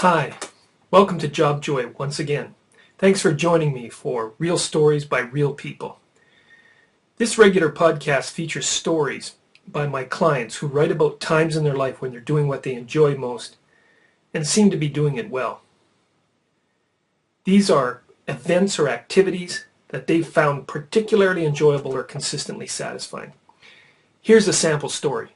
Hi, welcome to JobJoy once again. Thanks for joining me for Real Stories by Real People. This regular podcast features stories by my clients who write about times in their life when they're doing what they enjoy most and seem to be doing it well. These are events or activities that they've found particularly enjoyable or consistently satisfying. Here's a sample story.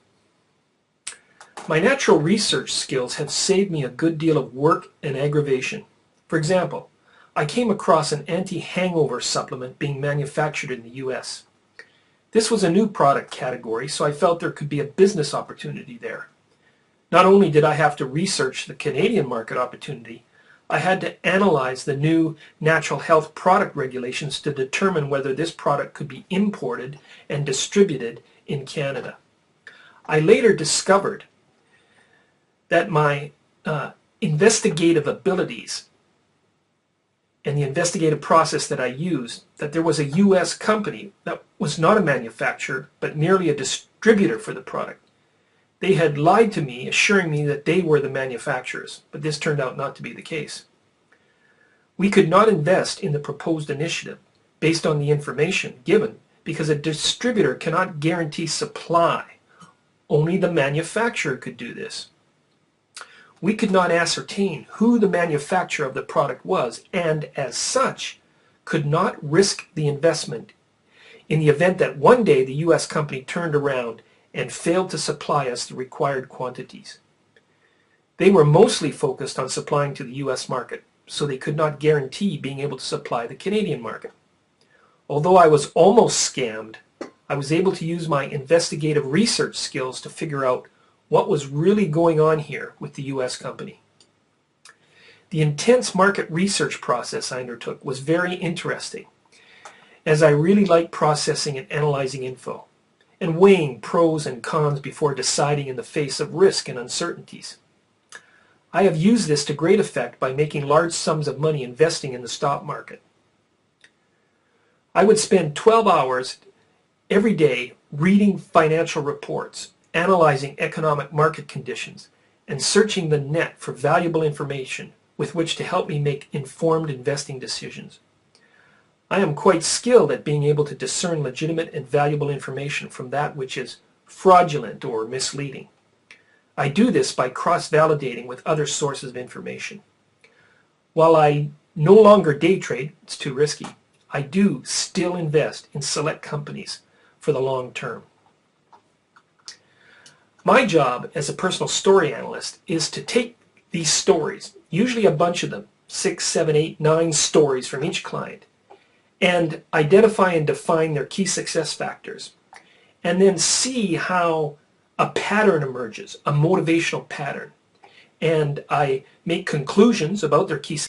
My natural research skills have saved me a good deal of work and aggravation. For example, I came across an anti-hangover supplement being manufactured in the US. This was a new product category, so I felt there could be a business opportunity there. Not only did I have to research the Canadian market opportunity, I had to analyze the new natural health product regulations to determine whether this product could be imported and distributed in Canada. I later discovered that my investigative abilities and the investigative process that I used, that there was a U.S. company that was not a manufacturer, but merely a distributor for the product. They had lied to me, assuring me that they were the manufacturers, but this turned out not to be the case. We could not invest in the proposed initiative based on the information given because a distributor cannot guarantee supply. Only the manufacturer could do this. We could not ascertain who the manufacturer of the product was and, as such, could not risk the investment in the event that one day the U.S. company turned around and failed to supply us the required quantities. They were mostly focused on supplying to the U.S. market, so they could not guarantee being able to supply the Canadian market. Although I was almost scammed, I was able to use my investigative research skills to figure out what was really going on here with the U.S. company. The intense market research process I undertook was very interesting, as I really like processing and analyzing info, and weighing pros and cons before deciding in the face of risk and uncertainties. I have used this to great effect by making large sums of money investing in the stock market. I would spend 12 hours every day reading financial reports, analyzing economic market conditions, and searching the net for valuable information with which to help me make informed investing decisions. I am quite skilled at being able to discern legitimate and valuable information from that which is fraudulent or misleading. I do this by cross-validating with other sources of information. While I no longer day trade, it's too risky, I do still invest in select companies for the long term. My job as a personal story analyst is to take these stories, usually a bunch of them, 6, 7, 8, 9 stories from each client, and identify and define their key success factors, and then see how a pattern emerges, a motivational pattern, and I make conclusions about their key